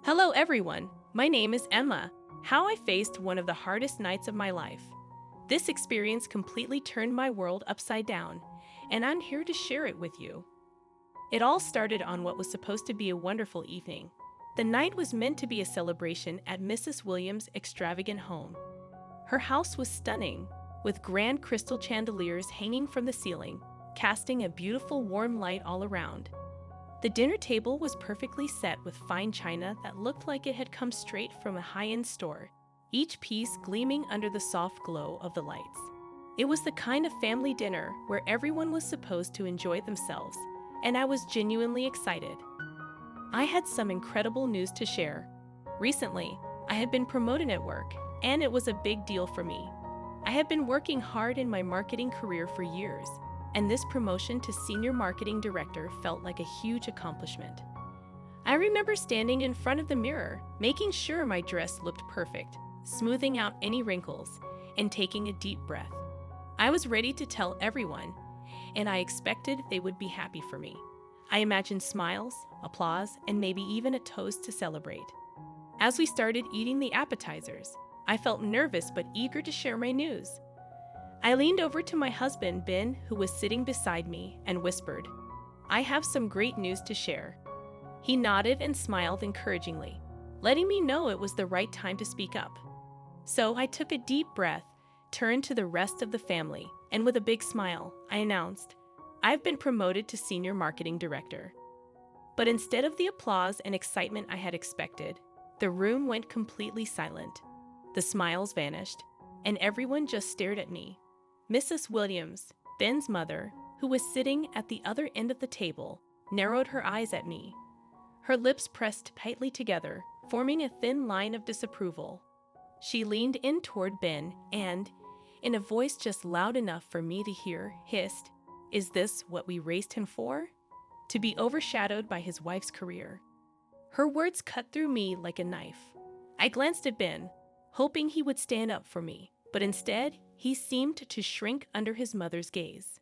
Hello, everyone. My name is Emma. How I faced one of the hardest nights of my life. This experience completely turned my world upside down, and I'm here to share it with you. It all started on what was supposed to be a wonderful evening. The night was meant to be a celebration at Mrs. Williams' extravagant home. Her house was stunning, with grand crystal chandeliers hanging from the ceiling, casting a beautiful warm light all around. The dinner table was perfectly set with fine china that looked like it had come straight from a high-end store, each piece gleaming under the soft glow of the lights. It was the kind of family dinner where everyone was supposed to enjoy themselves, and I was genuinely excited. I had some incredible news to share. Recently, I had been promoted at work, and it was a big deal for me. I had been working hard in my marketing career for years, and this promotion to senior marketing director felt like a huge accomplishment. I remember standing in front of the mirror, making sure my dress looked perfect, smoothing out any wrinkles, and taking a deep breath. I was ready to tell everyone, and I expected they would be happy for me. I imagined smiles, applause, and maybe even a toast to celebrate. As we started eating the appetizers, I felt nervous but eager to share my news. I leaned over to my husband, Ben, who was sitting beside me, and whispered, "I have some great news to share." He nodded and smiled encouragingly, letting me know it was the right time to speak up. So I took a deep breath, turned to the rest of the family, and with a big smile, I announced, "I've been promoted to senior marketing director." But instead of the applause and excitement I had expected, the room went completely silent. The smiles vanished, and everyone just stared at me. Mrs. Williams, Ben's mother, who was sitting at the other end of the table, narrowed her eyes at me. Her lips pressed tightly together, forming a thin line of disapproval. She leaned in toward Ben and, in a voice just loud enough for me to hear, hissed, "Is this what we raised him for? To be overshadowed by his wife's career?" Her words cut through me like a knife. I glanced at Ben, hoping he would stand up for me, but instead, he seemed to shrink under his mother's gaze.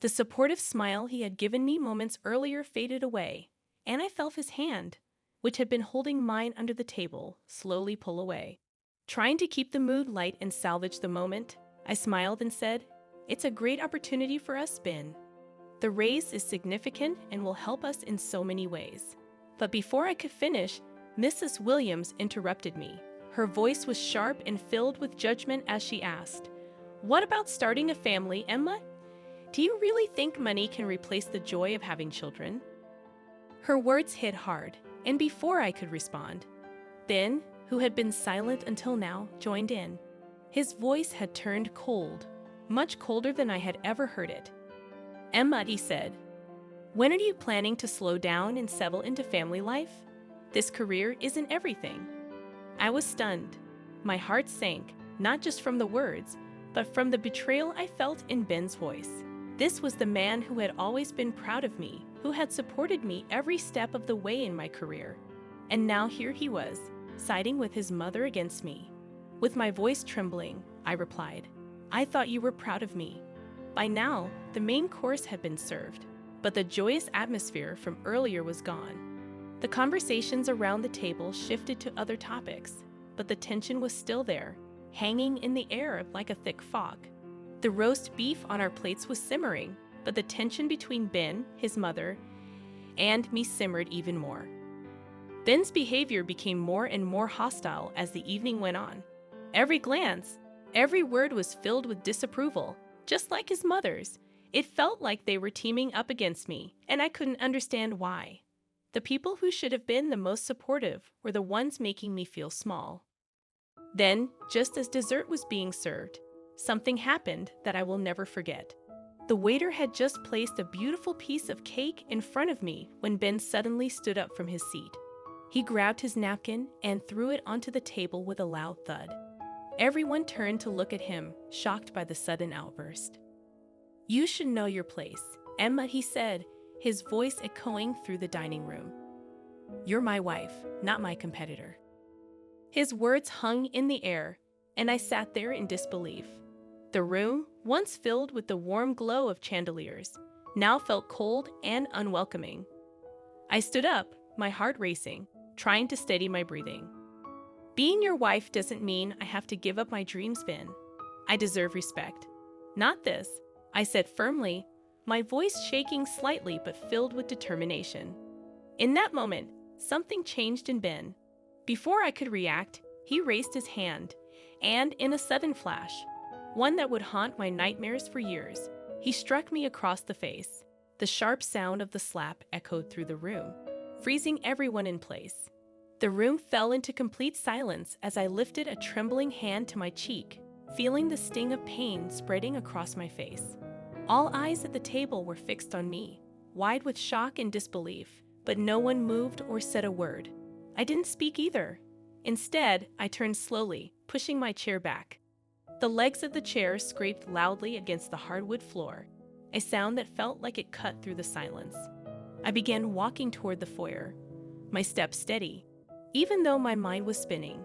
The supportive smile he had given me moments earlier faded away, and I felt his hand, which had been holding mine under the table, slowly pull away. Trying to keep the mood light and salvage the moment, I smiled and said, "It's a great opportunity for us, Ben. The raise is significant and will help us in so many ways." But before I could finish, Mrs. Williams interrupted me. Her voice was sharp and filled with judgment as she asked, "What about starting a family, Emma? Do you really think money can replace the joy of having children?" Her words hit hard, and before I could respond, Ben, who had been silent until now, joined in. His voice had turned cold, much colder than I had ever heard it. "Emma," he said, "when are you planning to slow down and settle into family life? This career isn't everything." I was stunned. My heart sank, not just from the words, but from the betrayal I felt in Ben's voice. This was the man who had always been proud of me, who had supported me every step of the way in my career. And now here he was, siding with his mother against me. With my voice trembling, I replied, "I thought you were proud of me." By now, the main course had been served, but the joyous atmosphere from earlier was gone. The conversations around the table shifted to other topics, but the tension was still there, hanging in the air like a thick fog. The roast beef on our plates was simmering, but the tension between Ben, his mother, and me simmered even more. Ben's behavior became more and more hostile as the evening went on. Every glance, every word was filled with disapproval, just like his mother's. It felt like they were teaming up against me, and I couldn't understand why. The people who should have been the most supportive were the ones making me feel small. Then, just as dessert was being served, something happened that I will never forget. The waiter had just placed a beautiful piece of cake in front of me when Ben suddenly stood up from his seat. He grabbed his napkin and threw it onto the table with a loud thud. Everyone turned to look at him, shocked by the sudden outburst. "You should know your place, Emma," he said, his voice echoing through the dining room. "You're my wife, not my competitor." His words hung in the air, and I sat there in disbelief. The room, once filled with the warm glow of chandeliers, now felt cold and unwelcoming. I stood up, my heart racing, trying to steady my breathing. Being your wife doesn't mean I have to give up my dreams, Ben. I deserve respect. Not this, I said firmly, my voice shaking slightly but filled with determination. In that moment, something changed in Ben. Before I could react, he raised his hand, and in a sudden flash, one that would haunt my nightmares for years, he struck me across the face. The sharp sound of the slap echoed through the room, freezing everyone in place. The room fell into complete silence as I lifted a trembling hand to my cheek, feeling the sting of pain spreading across my face. All eyes at the table were fixed on me, wide with shock and disbelief, but no one moved or said a word. I didn't speak either. Instead, I turned slowly, pushing my chair back. The legs of the chair scraped loudly against the hardwood floor, a sound that felt like it cut through the silence. I began walking toward the foyer, my steps steady, even though my mind was spinning.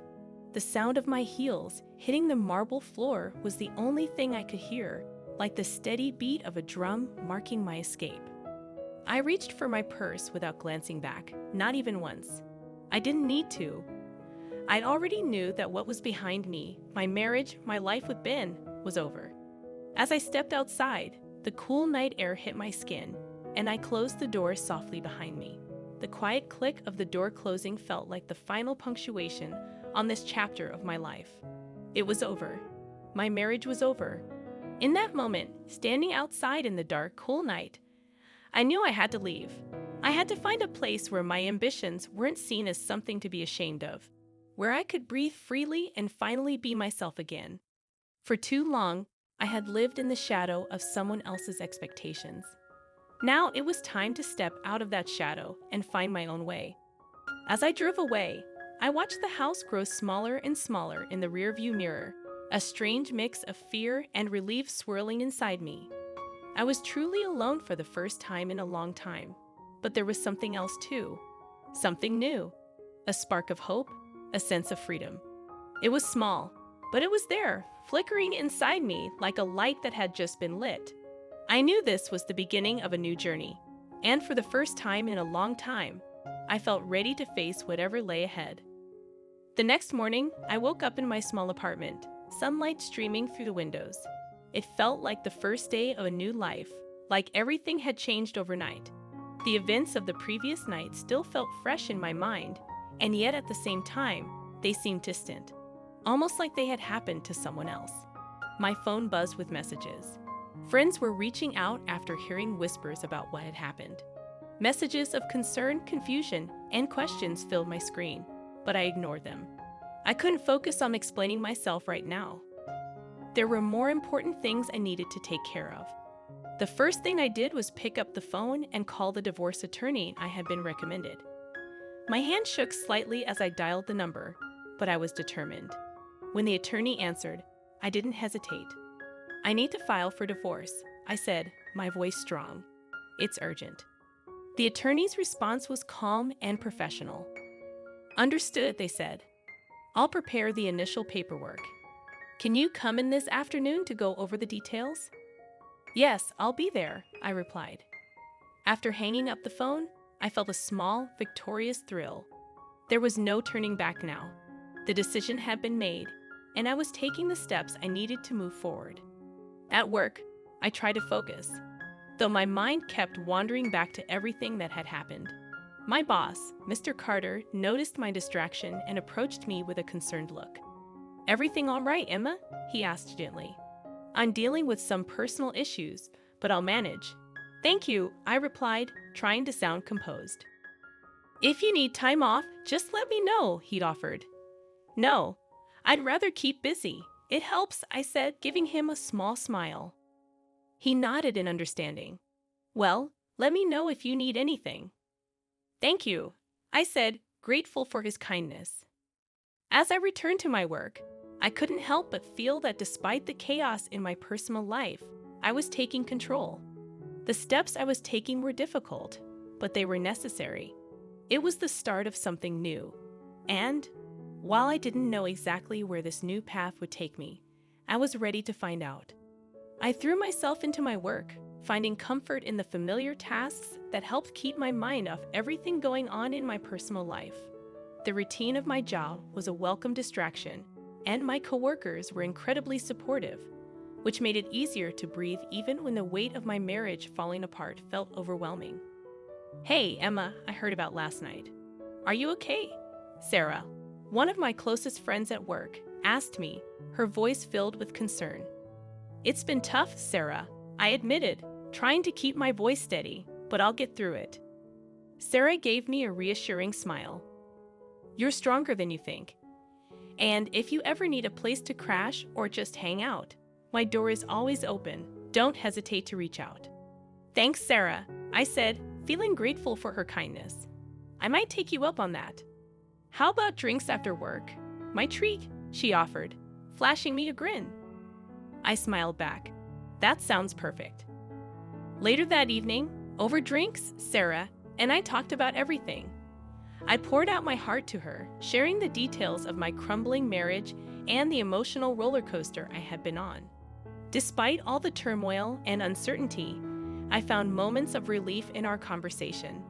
The sound of my heels hitting the marble floor was the only thing I could hear, like the steady beat of a drum marking my escape. I reached for my purse without glancing back, not even once. I didn't need to. I already knew that what was behind me, my marriage, my life with Ben, was over. As I stepped outside, the cool night air hit my skin, and I closed the door softly behind me. The quiet click of the door closing felt like the final punctuation on this chapter of my life. It was over. My marriage was over. In that moment, standing outside in the dark, cool night, I knew I had to leave. I had to find a place where my ambitions weren't seen as something to be ashamed of, where I could breathe freely and finally be myself again. For too long, I had lived in the shadow of someone else's expectations. Now it was time to step out of that shadow and find my own way. As I drove away, I watched the house grow smaller and smaller in the rearview mirror, a strange mix of fear and relief swirling inside me. I was truly alone for the first time in a long time, but there was something else too, something new, a spark of hope, a sense of freedom. It was small, but it was there, flickering inside me like a light that had just been lit. I knew this was the beginning of a new journey, and for the first time in a long time, I felt ready to face whatever lay ahead. The next morning, I woke up in my small apartment, sunlight streaming through the windows. It felt like the first day of a new life, like everything had changed overnight. The events of the previous night still felt fresh in my mind, and yet at the same time, they seemed distant, almost like they had happened to someone else. My phone buzzed with messages. Friends were reaching out after hearing whispers about what had happened. Messages of concern, confusion, and questions filled my screen, but I ignored them. I couldn't focus on explaining myself right now. There were more important things I needed to take care of. The first thing I did was pick up the phone and call the divorce attorney I had been recommended. My hand shook slightly as I dialed the number, but I was determined. When the attorney answered, I didn't hesitate. I need to file for divorce, I said, my voice strong. It's urgent. The attorney's response was calm and professional. Understood, they said. I'll prepare the initial paperwork. Can you come in this afternoon to go over the details? Yes, I'll be there, I replied. After hanging up the phone, I felt a small, victorious thrill. There was no turning back now. The decision had been made, and I was taking the steps I needed to move forward. At work, I tried to focus, though my mind kept wandering back to everything that had happened. My boss, Mr. Carter, noticed my distraction and approached me with a concerned look. Everything all right, Emma? He asked gently. I'm dealing with some personal issues, but I'll manage. Thank you, I replied, trying to sound composed. If you need time off, just let me know, he'd offered. No, I'd rather keep busy. It helps, I said, giving him a small smile. He nodded in understanding. Well, let me know if you need anything. Thank you, I said, grateful for his kindness. As I returned to my work, I couldn't help but feel that despite the chaos in my personal life, I was taking control. The steps I was taking were difficult, but they were necessary. It was the start of something new. And, while I didn't know exactly where this new path would take me, I was ready to find out. I threw myself into my work, finding comfort in the familiar tasks that helped keep my mind off everything going on in my personal life. The routine of my job was a welcome distraction, and my coworkers were incredibly supportive, which made it easier to breathe even when the weight of my marriage falling apart felt overwhelming. "Hey, Emma, I heard about last night. Are you okay?" Sarah, one of my closest friends at work, asked me, her voice filled with concern. "It's been tough, Sarah," I admitted, trying to keep my voice steady, "but I'll get through it." Sarah gave me a reassuring smile. "You're stronger than you think. And if you ever need a place to crash or just hang out, my door is always open. Don't hesitate to reach out." "Thanks, Sarah," I said, feeling grateful for her kindness. "I might take you up on that." "How about drinks after work?" "My treat," she offered, flashing me a grin. I smiled back. "That sounds perfect." Later that evening, over drinks, Sarah and I talked about everything. I poured out my heart to her, sharing the details of my crumbling marriage and the emotional roller coaster I had been on. Despite all the turmoil and uncertainty, I found moments of relief in our conversation.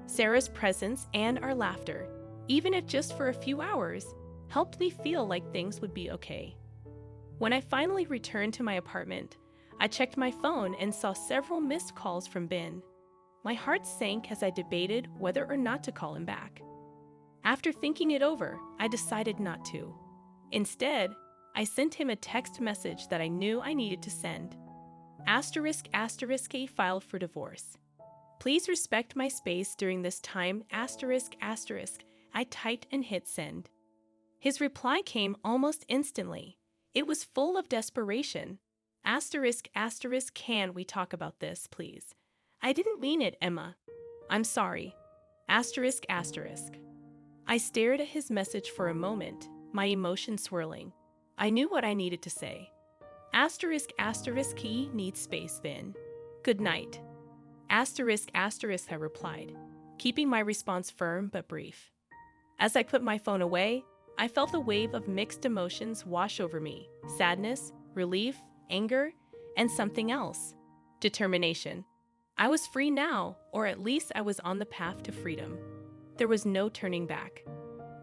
Sarah's presence and our laughter, even if just for a few hours, helped me feel like things would be okay. When I finally returned to my apartment, I checked my phone and saw several missed calls from Ben. My heart sank as I debated whether or not to call him back. After thinking it over, I decided not to. Instead, I sent him a text message that I knew I needed to send. **A filed for divorce. Please respect my space during this time. ***. I typed and hit send. His reply came almost instantly. It was full of desperation. ***, can we talk about this, please? I didn't mean it, Emma. I'm sorry. ***. I stared at his message for a moment, my emotions swirling. I knew what I needed to say. ***, needs space, Ben. Good night. ***, I replied, keeping my response firm but brief. As I put my phone away, I felt a wave of mixed emotions wash over me: sadness, relief, anger, and something else: determination. I was free now, or at least I was on the path to freedom. There was no turning back.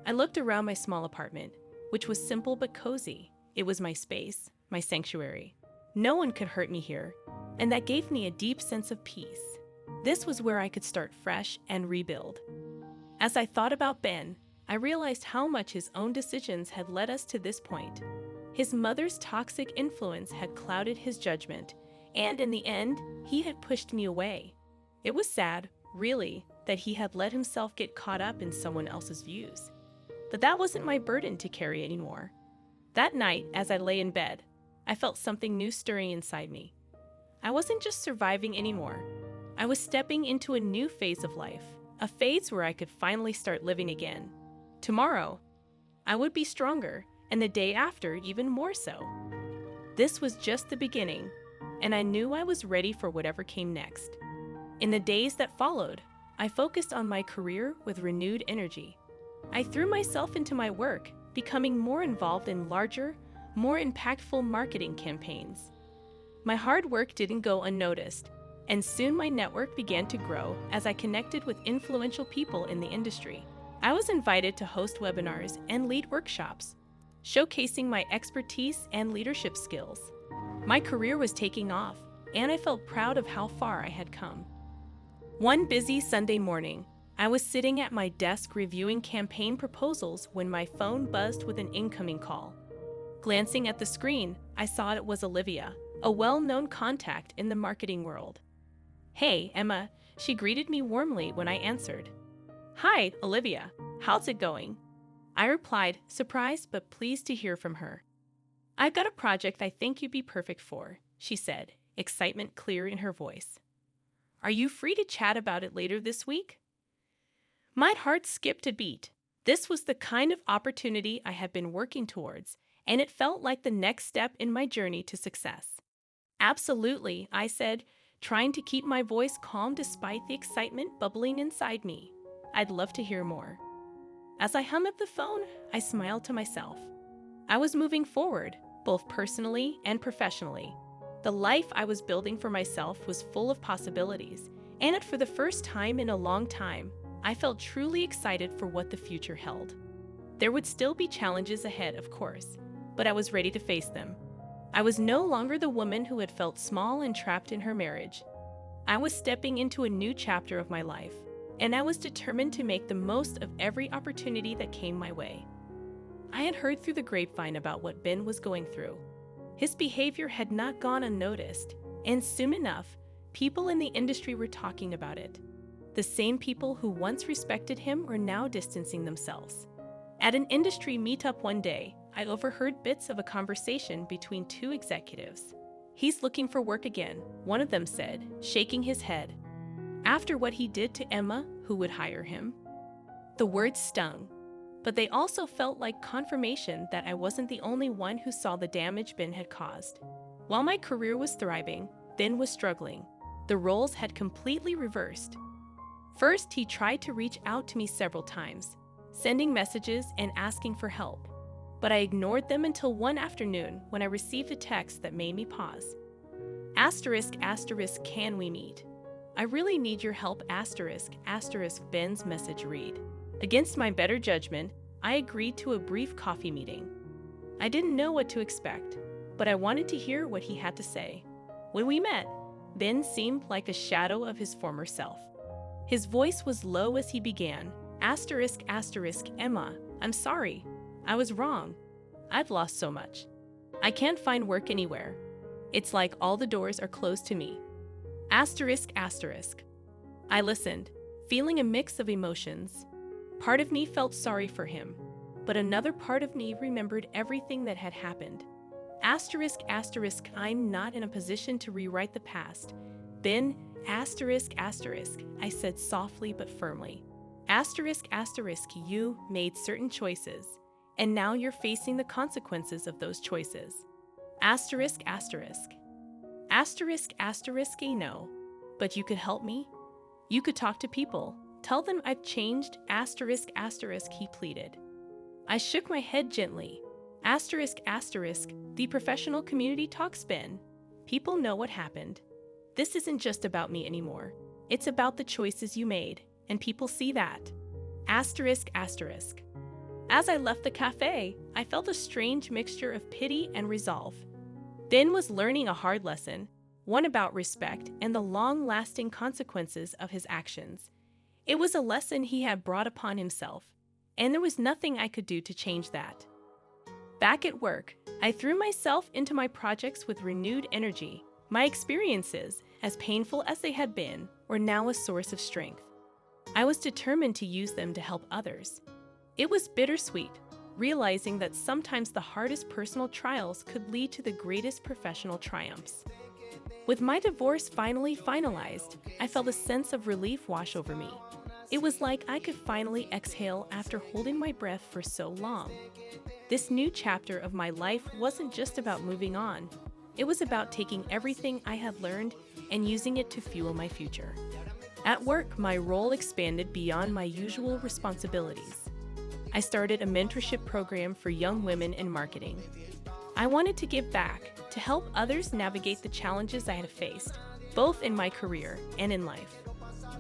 I looked around my small apartment, which was simple but cozy. It was my space, my sanctuary. No one could hurt me here, and that gave me a deep sense of peace. This was where I could start fresh and rebuild. As I thought about Ben, I realized how much his own decisions had led us to this point. His mother's toxic influence had clouded his judgment, and in the end, he had pushed me away. It was sad, really, that he had let himself get caught up in someone else's views. But that wasn't my burden to carry anymore. That night, as I lay in bed, I felt something new stirring inside me. I wasn't just surviving anymore. I was stepping into a new phase of life, a phase where I could finally start living again. Tomorrow, I would be stronger, and the day after, even more so. This was just the beginning, and I knew I was ready for whatever came next. In the days that followed, I focused on my career with renewed energy. I threw myself into my work, becoming more involved in larger, more impactful marketing campaigns. My hard work didn't go unnoticed, and soon my network began to grow as I connected with influential people in the industry. I was invited to host webinars and lead workshops, showcasing my expertise and leadership skills. My career was taking off, and I felt proud of how far I had come. One busy Sunday morning, I was sitting at my desk reviewing campaign proposals when my phone buzzed with an incoming call. Glancing at the screen, I saw it was Olivia, a well-known contact in the marketing world. "Hey, Emma," she greeted me warmly when I answered. "Hi, Olivia. How's it going?" I replied, surprised but pleased to hear from her. "I've got a project I think you'd be perfect for," she said, excitement clear in her voice. "Are you free to chat about it later this week?" My heart skipped a beat. This was the kind of opportunity I had been working towards, and it felt like the next step in my journey to success. "Absolutely," I said, trying to keep my voice calm despite the excitement bubbling inside me. "I'd love to hear more." As I hung up the phone, I smiled to myself. I was moving forward, both personally and professionally. The life I was building for myself was full of possibilities, and for the first time in a long time, I felt truly excited for what the future held. There would still be challenges ahead, of course, but I was ready to face them. I was no longer the woman who had felt small and trapped in her marriage. I was stepping into a new chapter of my life, and I was determined to make the most of every opportunity that came my way. I had heard through the grapevine about what Ben was going through. His behavior had not gone unnoticed, and soon enough, people in the industry were talking about it. The same people who once respected him were now distancing themselves. At an industry meetup one day, I overheard bits of a conversation between two executives. "He's looking for work again," one of them said, shaking his head. After what he did to Emma, who would hire him? The words stung, but they also felt like confirmation that I wasn't the only one who saw the damage Ben had caused. While my career was thriving, Ben was struggling. The roles had completely reversed. First, he tried to reach out to me several times, sending messages and asking for help. But I ignored them until one afternoon when I received a text that made me pause. Asterisk, asterisk, can we meet? I really need your help, asterisk, asterisk, Ben's message read. Against my better judgment, I agreed to a brief coffee meeting. I didn't know what to expect, but I wanted to hear what he had to say. When we met, Ben seemed like a shadow of his former self. His voice was low as he began, asterisk, asterisk, Emma, I'm sorry. I was wrong. I've lost so much. I can't find work anywhere. It's like all the doors are closed to me. Asterisk, asterisk. I listened, feeling a mix of emotions. Part of me felt sorry for him, but another part of me remembered everything that had happened. Asterisk, asterisk, I'm not in a position to rewrite the past. Ben, asterisk, asterisk, I said softly but firmly. Asterisk, asterisk, you made certain choices, and now you're facing the consequences of those choices. Asterisk, asterisk. Asterisk, asterisk, no. But you could help me? You could talk to people. Tell them I've changed, asterisk, asterisk, he pleaded. I shook my head gently. Asterisk, asterisk, the professional community talks, Ben. People know what happened. This isn't just about me anymore. It's about the choices you made, and people see that. Asterisk, asterisk. As I left the cafe, I felt a strange mixture of pity and resolve. Ben was learning a hard lesson, one about respect and the long-lasting consequences of his actions. It was a lesson he had brought upon himself, and there was nothing I could do to change that. Back at work, I threw myself into my projects with renewed energy. My experiences, as painful as they had been, were now a source of strength. I was determined to use them to help others. It was bittersweet, realizing that sometimes the hardest personal trials could lead to the greatest professional triumphs. With my divorce finally finalized, I felt a sense of relief wash over me. It was like I could finally exhale after holding my breath for so long. This new chapter of my life wasn't just about moving on. It was about taking everything I had learned and using it to fuel my future. At work, my role expanded beyond my usual responsibilities. I started a mentorship program for young women in marketing. I wanted to give back, to help others navigate the challenges I had faced, both in my career and in life.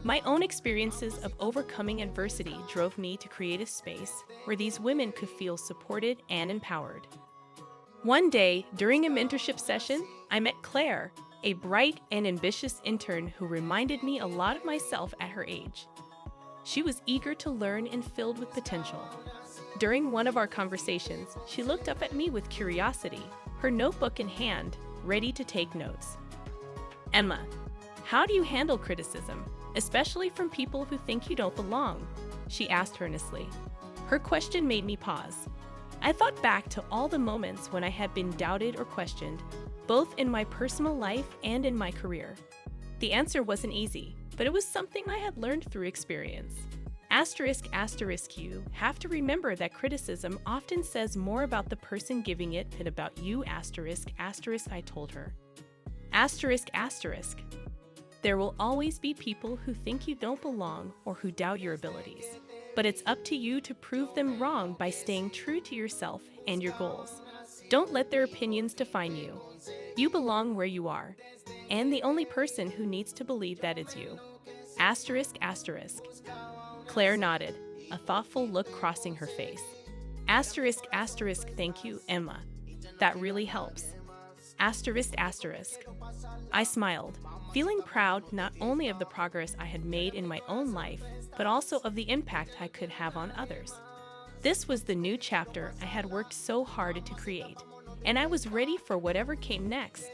My own experiences of overcoming adversity drove me to create a space where these women could feel supported and empowered. One day, during a mentorship session, I met Claire, a bright and ambitious intern who reminded me a lot of myself at her age. She was eager to learn and filled with potential. During one of our conversations, she looked up at me with curiosity, her notebook in hand, ready to take notes. "Emma, how do you handle criticism, especially from people who think you don't belong?" she asked earnestly. Her question made me pause. I thought back to all the moments when I had been doubted or questioned, both in my personal life and in my career. The answer wasn't easy, but it was something I had learned through experience. Asterisk, asterisk, you have to remember that criticism often says more about the person giving it than about you, asterisk, asterisk, I told her. Asterisk, asterisk. There will always be people who think you don't belong or who doubt your abilities, but it's up to you to prove them wrong by staying true to yourself and your goals. Don't let their opinions define you. You belong where you are, and the only person who needs to believe that is you. Asterisk, asterisk. Claire nodded, a thoughtful look crossing her face. Asterisk, asterisk, thank you, Emma. That really helps. Asterisk, asterisk. I smiled, feeling proud not only of the progress I had made in my own life, but also of the impact I could have on others. This was the new chapter I had worked so hard to create, and I was ready for whatever came next.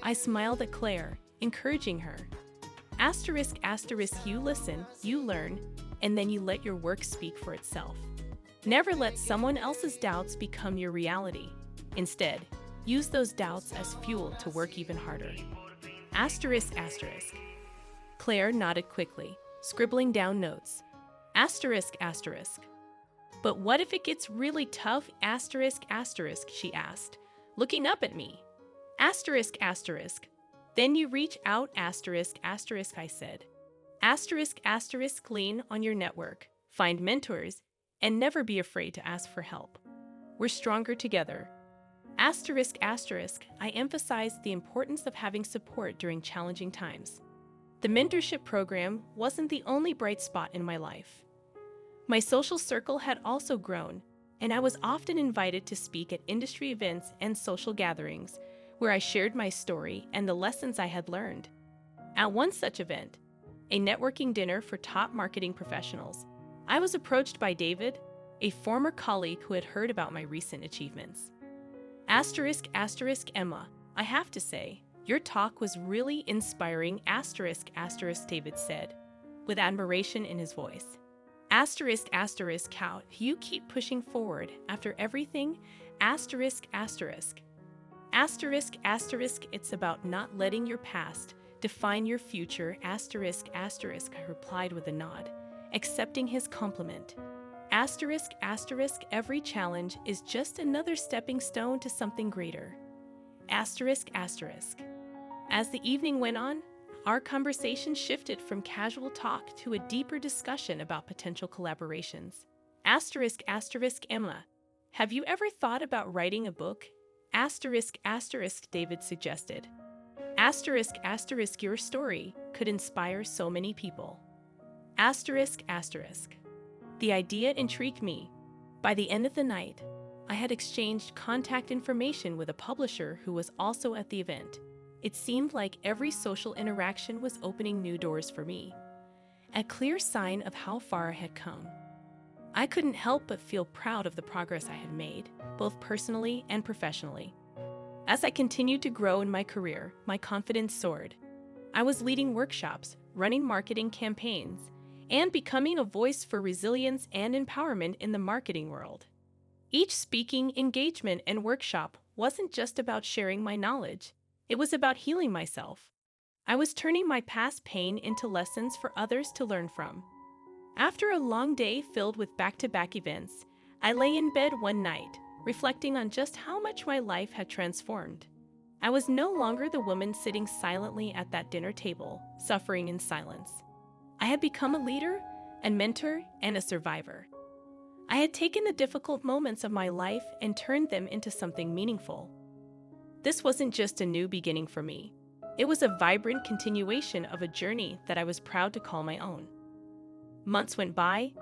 I smiled at Claire, encouraging her. Asterisk, asterisk, you listen, you learn, and then you let your work speak for itself. Never let someone else's doubts become your reality. Instead, use those doubts as fuel to work even harder. Asterisk, asterisk. Claire nodded quickly, scribbling down notes. Asterisk, asterisk. But what if it gets really tough? Asterisk, asterisk, she asked, looking up at me. Asterisk, asterisk. Then you reach out, asterisk, asterisk, I said. Asterisk, asterisk, lean on your network, find mentors, and never be afraid to ask for help. We're stronger together. Asterisk, asterisk, I emphasized the importance of having support during challenging times. The mentorship program wasn't the only bright spot in my life. My social circle had also grown, and I was often invited to speak at industry events and social gatherings where I shared my story and the lessons I had learned. At one such event, a networking dinner for top marketing professionals, I was approached by David, a former colleague who had heard about my recent achievements. Asterisk, asterisk, Emma, I have to say, your talk was really inspiring, asterisk, asterisk, David said, with admiration in his voice. Asterisk, asterisk, how you keep pushing forward after everything, asterisk, asterisk. Asterisk, asterisk, it's about not letting your past define your future, asterisk, asterisk, I replied with a nod, accepting his compliment. Asterisk, asterisk, every challenge is just another stepping stone to something greater. Asterisk, asterisk. As the evening went on, our conversation shifted from casual talk to a deeper discussion about potential collaborations. Asterisk, asterisk, Emma, have you ever thought about writing a book? Asterisk, asterisk, David suggested. Asterisk, asterisk, your story could inspire so many people. Asterisk, asterisk. The idea intrigued me. By the end of the night, I had exchanged contact information with a publisher who was also at the event. It seemed like every social interaction was opening new doors for me, a clear sign of how far I had come. I couldn't help but feel proud of the progress I had made, both personally and professionally. As I continued to grow in my career, my confidence soared. I was leading workshops, running marketing campaigns, and becoming a voice for resilience and empowerment in the marketing world. Each speaking engagement and workshop wasn't just about sharing my knowledge, it was about healing myself. I was turning my past pain into lessons for others to learn from. After a long day filled with back-to-back events, I lay in bed one night, reflecting on just how much my life had transformed. I was no longer the woman sitting silently at that dinner table, suffering in silence. I had become a leader, a mentor, and a survivor. I had taken the difficult moments of my life and turned them into something meaningful. This wasn't just a new beginning for me. It was a vibrant continuation of a journey that I was proud to call my own. Months went by,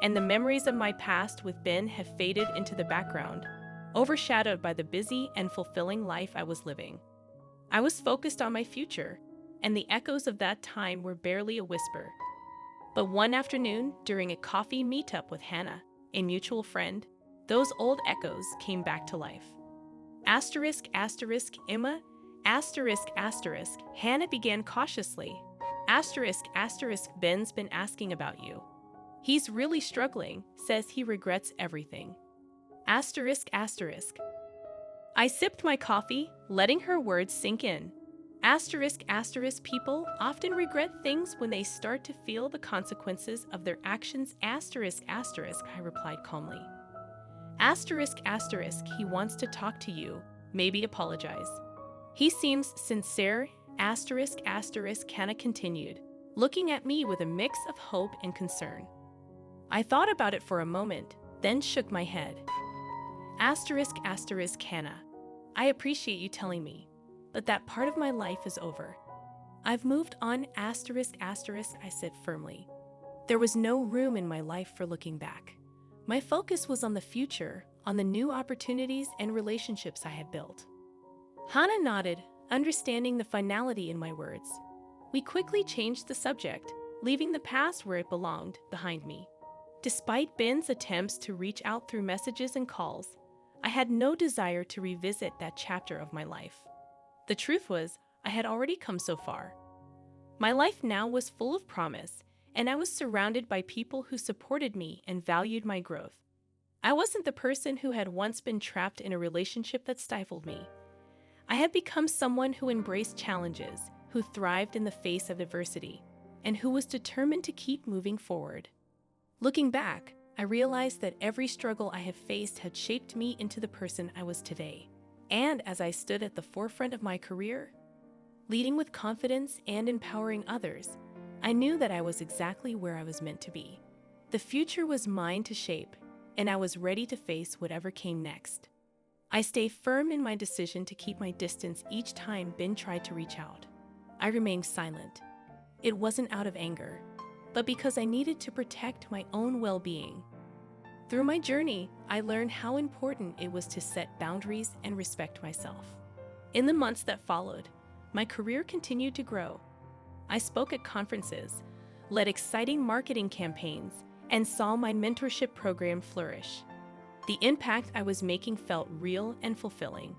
and the memories of my past with Ben have faded into the background, overshadowed by the busy and fulfilling life I was living. I was focused on my future, and the echoes of that time were barely a whisper. But one afternoon, during a coffee meetup with Hannah, a mutual friend, those old echoes came back to life. Asterisk, asterisk, Emma, asterisk, asterisk, Hannah began cautiously. Asterisk, asterisk, Ben's been asking about you. He's really struggling, says he regrets everything. Asterisk, asterisk. I sipped my coffee, letting her words sink in. Asterisk, asterisk, people often regret things when they start to feel the consequences of their actions. Asterisk, asterisk, I replied calmly. Asterisk, asterisk, he wants to talk to you, maybe apologize. He seems sincere. Asterisk, asterisk, Hannah continued, looking at me with a mix of hope and concern. I thought about it for a moment, then shook my head. Asterisk, asterisk, Hannah, I appreciate you telling me, but that part of my life is over. I've moved on. Asterisk, asterisk, I said firmly. There was no room in my life for looking back. My focus was on the future, on the new opportunities and relationships I had built. Hannah nodded, understanding the finality in my words. We quickly changed the subject, leaving the past where it belonged, behind me. Despite Ben's attempts to reach out through messages and calls, I had no desire to revisit that chapter of my life. The truth was, I had already come so far. My life now was full of promise, and I was surrounded by people who supported me and valued my growth. I wasn't the person who had once been trapped in a relationship that stifled me. I had become someone who embraced challenges, who thrived in the face of adversity, and who was determined to keep moving forward. Looking back, I realized that every struggle I have faced had shaped me into the person I was today. And as I stood at the forefront of my career, leading with confidence and empowering others, I knew that I was exactly where I was meant to be. The future was mine to shape, and I was ready to face whatever came next. I stayed firm in my decision to keep my distance each time Ben tried to reach out. I remained silent. It wasn't out of anger, but because I needed to protect my own well-being. Through my journey, I learned how important it was to set boundaries and respect myself. In the months that followed, my career continued to grow. I spoke at conferences, led exciting marketing campaigns, and saw my mentorship program flourish. The impact I was making felt real and fulfilling.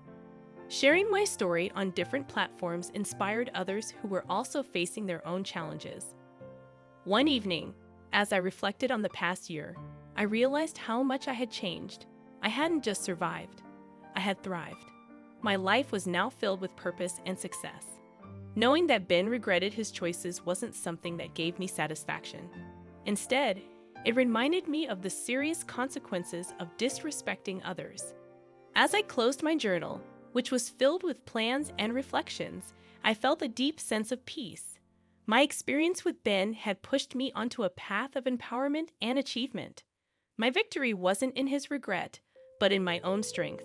Sharing my story on different platforms inspired others who were also facing their own challenges. One evening, as I reflected on the past year, I realized how much I had changed. I hadn't just survived, I had thrived. My life was now filled with purpose and success. Knowing that Ben regretted his choices wasn't something that gave me satisfaction. Instead, it reminded me of the serious consequences of disrespecting others. As I closed my journal, which was filled with plans and reflections, I felt a deep sense of peace. My experience with Ben had pushed me onto a path of empowerment and achievement. My victory wasn't in his regret, but in my own strength.